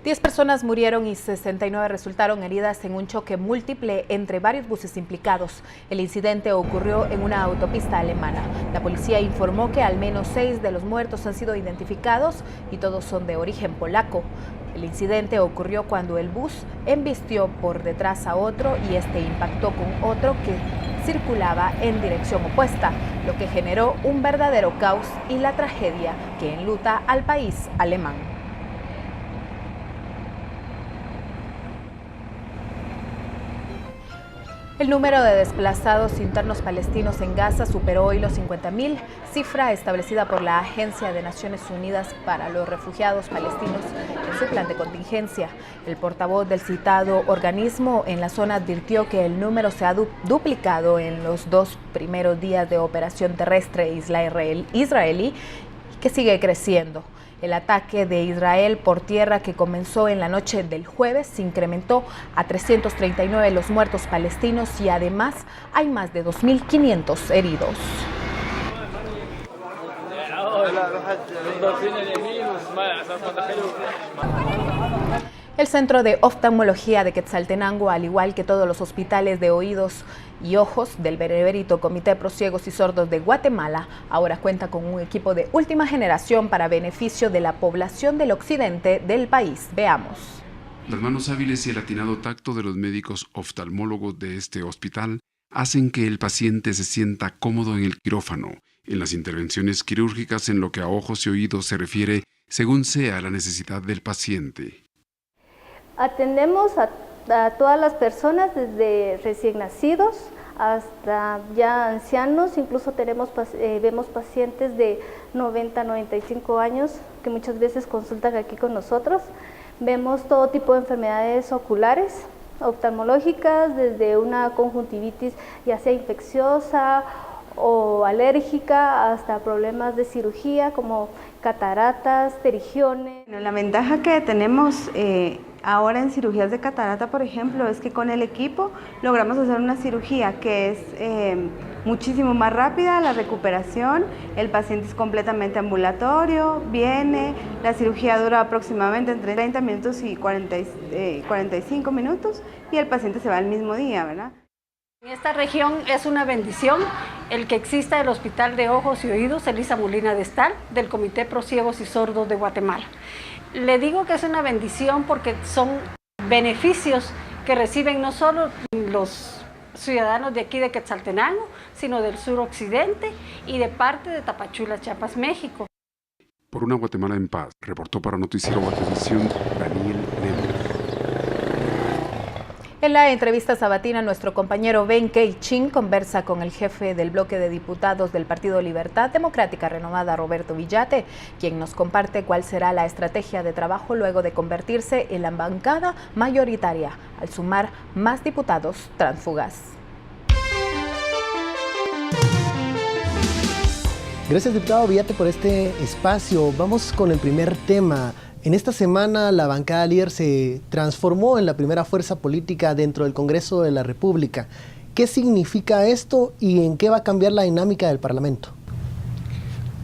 10 personas murieron y 69 resultaron heridas en un choque múltiple entre varios buses implicados. El incidente ocurrió en una autopista alemana. La policía informó que al menos 6 de los muertos han sido identificados y todos son de origen polaco. El incidente ocurrió cuando el bus embistió por detrás a otro y este impactó con otro que circulaba en dirección opuesta, lo que generó un verdadero caos y la tragedia que enluta al país alemán. El número de desplazados internos palestinos en Gaza superó hoy los 50.000, cifra establecida por la Agencia de Naciones Unidas para los Refugiados Palestinos en su plan de contingencia. El portavoz del citado organismo en la zona advirtió que el número se ha duplicado en los 2 primeros días de operación terrestre israelí, que sigue creciendo. El ataque de Israel por tierra que comenzó en la noche del jueves se incrementó a 339 los muertos palestinos y además hay más de 2.500 heridos. El Centro de Oftalmología de Quetzaltenango, al igual que todos los hospitales de oídos y ojos del Benemérito Comité Pro Ciegos y Sordos de Guatemala, ahora cuenta con un equipo de última generación para beneficio de la población del occidente del país. Veamos. Las manos hábiles y el atinado tacto de los médicos oftalmólogos de este hospital hacen que el paciente se sienta cómodo en el quirófano, en las intervenciones quirúrgicas en lo que a ojos y oídos se refiere, según sea la necesidad del paciente. Atendemos a todas las personas, desde recién nacidos hasta ya ancianos, incluso vemos pacientes de 90 a 95 años que muchas veces consultan aquí con nosotros. Vemos todo tipo de enfermedades oculares, oftalmológicas, desde una conjuntivitis ya sea infecciosa o alérgica hasta problemas de cirugía como cataratas, pterigiones. La ventaja que tenemos ahora en cirugías de catarata, por ejemplo, es que con el equipo logramos hacer una cirugía que es muchísimo más rápida, la recuperación, el paciente es completamente ambulatorio, viene, la cirugía dura aproximadamente entre 30 minutos y 45 minutos y el paciente se va el mismo día, ¿verdad? En esta región es una bendición el que exista el Hospital de Ojos y Oídos Elisa Molina de Estal del Comité Pro Ciegos y Sordos de Guatemala. Le digo que es una bendición porque son beneficios que reciben no solo los ciudadanos de aquí de Quetzaltenango, sino del suroccidente y de parte de Tapachula, Chiapas, México. Por una Guatemala en paz, reportó para Noticiero Guatevisión Daniel Nemo. En la entrevista sabatina, nuestro compañero Ben Keichin conversa con el jefe del bloque de diputados del Partido Libertad Democrática Renovada, Roberto Villate, quien nos comparte cuál será la estrategia de trabajo luego de convertirse en la bancada mayoritaria, al sumar más diputados tránsfugas. Gracias, diputado Villate, por este espacio. Vamos con el primer tema. En esta semana la bancada líder se transformó en la primera fuerza política dentro del Congreso de la República. ¿Qué significa esto y en qué va a cambiar la dinámica del Parlamento?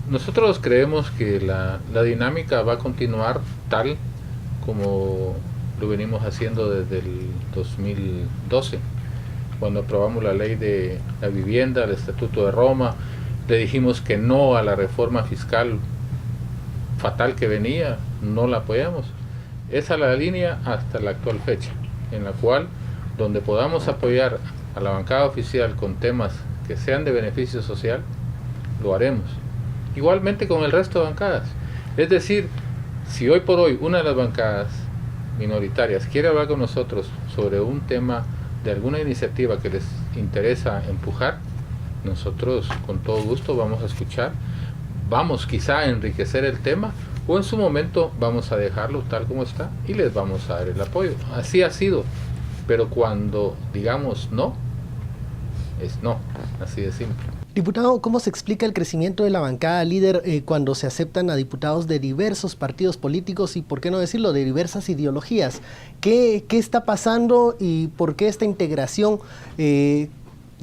Nosotros creemos que la dinámica va a continuar tal como lo venimos haciendo desde el 2012, cuando aprobamos la ley de la vivienda, el Estatuto de Roma. Le dijimos que no a la reforma fiscal fatal que venía, no la apoyamos. Esa es la línea hasta la actual fecha, en la cual, donde podamos apoyar a la bancada oficial con temas que sean de beneficio social, lo haremos. Igualmente con el resto de bancadas. Es decir, si hoy por hoy una de las bancadas minoritarias quiere hablar con nosotros sobre un tema de alguna iniciativa que les interesa empujar, nosotros con todo gusto vamos a escuchar. Vamos quizá a enriquecer el tema o en su momento vamos a dejarlo tal como está y les vamos a dar el apoyo. Así ha sido, pero cuando digamos no, es no, así de simple. Diputado, ¿cómo se explica el crecimiento de la bancada líder cuando se aceptan a diputados de diversos partidos políticos y, por qué no decirlo, de diversas ideologías? ¿Qué está pasando y por qué esta integración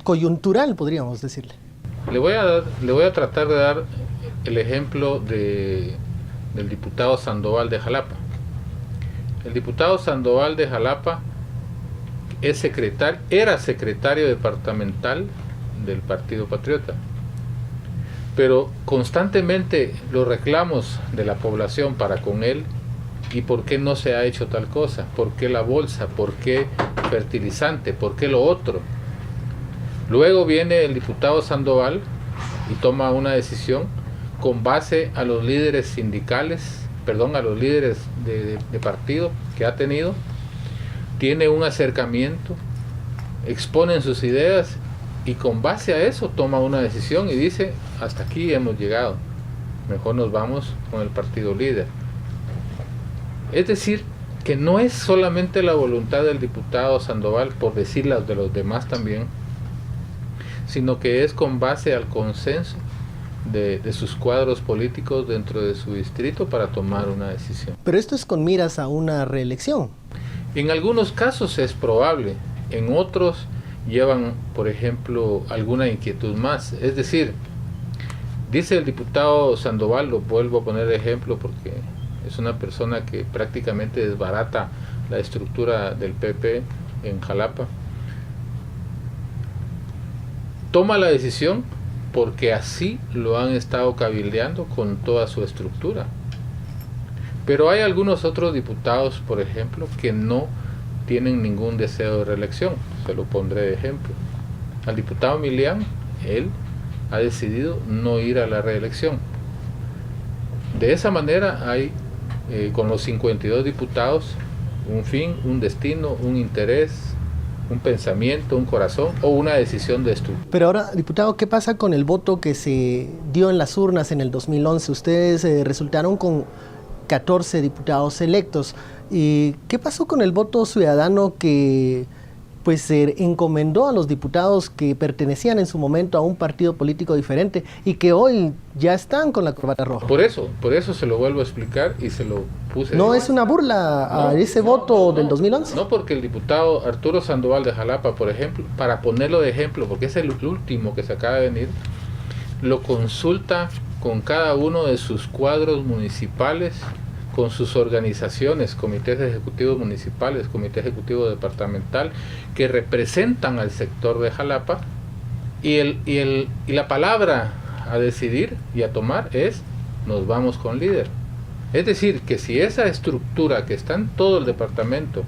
coyuntural, podríamos decirle? Le voy a tratar de dar el ejemplo del diputado Sandoval de Jalapa. El diputado Sandoval de Jalapa era secretario departamental del Partido Patriota, pero constantemente los reclamos de la población para con él, y por qué no se ha hecho tal cosa, por qué la bolsa, por qué fertilizante, por qué lo otro. Luego viene el diputado Sandoval y toma una decisión con base a los líderes sindicales, a los líderes de partido que ha tenido, tiene un acercamiento, exponen sus ideas y con base a eso toma una decisión y dice, hasta aquí hemos llegado, mejor nos vamos con el partido líder. Es decir, que no es solamente la voluntad del diputado Sandoval, por decir las de los demás también, sino que es con base al consenso de sus cuadros políticos dentro de su distrito para tomar una decisión. Pero esto es con miras a una reelección. En algunos casos es probable, en otros llevan, por ejemplo, alguna inquietud más. Es decir, dice el diputado Sandoval, lo vuelvo a poner de ejemplo porque es una persona que prácticamente desbarata la estructura del PP en Jalapa. Toma la decisión porque así lo han estado cabildeando con toda su estructura. Pero hay algunos otros diputados, por ejemplo, que no tienen ningún deseo de reelección. Se lo pondré de ejemplo. Al diputado Milián, él ha decidido no ir a la reelección. De esa manera hay, con los 52 diputados, un fin, un destino, un interés, un pensamiento, un corazón o una decisión de estructura. Pero ahora, diputado, ¿qué pasa con el voto que se dio en las urnas en el 2011? Ustedes resultaron con 14 diputados electos. ¿Y qué pasó con el voto ciudadano que pues se encomendó a los diputados que pertenecían en su momento a un partido político diferente y que hoy ya están con la corbata roja? Por eso se lo vuelvo a explicar y se lo puse. ¿No es una burla a ese voto del 2011? No, porque el diputado Arturo Sandoval de Jalapa, por ejemplo, para ponerlo de ejemplo, porque es el último que se acaba de venir, lo consulta con cada uno de sus cuadros municipales, con sus organizaciones, comités ejecutivos municipales, comité ejecutivo departamental, que representan al sector de Jalapa, y la palabra a decidir y a tomar es, nos vamos con líder. Es decir, que si esa estructura que está en todo el departamento,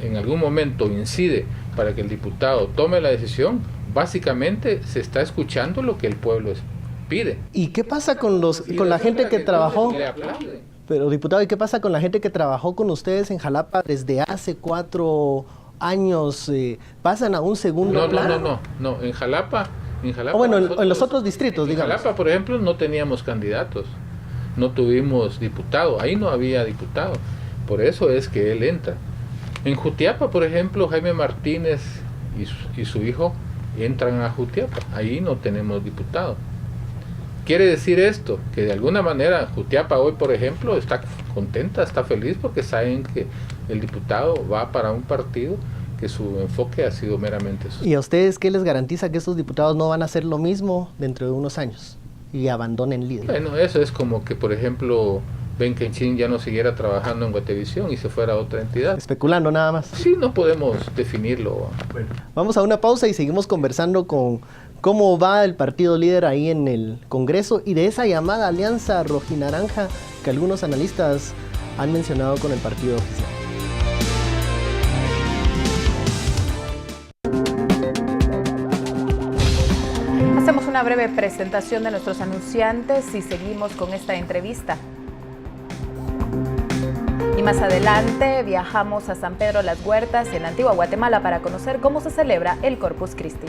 en algún momento incide para que el diputado tome la decisión, básicamente se está escuchando lo que el pueblo pide. ¿Y qué pasa con la gente que trabajó? Pero diputado, ¿y qué pasa con la gente que trabajó con ustedes en Jalapa desde hace 4 años? ¿Pasan a un segundo plano? No, en Jalapa bueno, en los otros distritos, digamos. En Jalapa, por ejemplo, no teníamos candidatos, no tuvimos diputado, ahí no había diputado, por eso es que él entra. En Jutiapa, por ejemplo, Jaime Martínez y su hijo entran a Jutiapa, ahí no tenemos diputado. Quiere decir esto, que de alguna manera Jutiapa hoy, por ejemplo, está contenta, está feliz porque saben que el diputado va para un partido que su enfoque ha sido meramente social. ¿Y a ustedes qué les garantiza que estos diputados no van a hacer lo mismo dentro de unos años y abandonen líder? Bueno, eso es como que, por ejemplo, Ben Kenchin ya no siguiera trabajando en Guatevisión y se fuera a otra entidad. Especulando nada más. Sí, no podemos definirlo. Bueno. Vamos a una pausa y seguimos conversando con cómo va el partido líder ahí en el Congreso y de esa llamada alianza rojinaranja que algunos analistas han mencionado con el partido oficial. Hacemos una breve presentación de nuestros anunciantes y seguimos con esta entrevista. Y más adelante viajamos a San Pedro Las Huertas y en la antigua Guatemala para conocer cómo se celebra el Corpus Christi.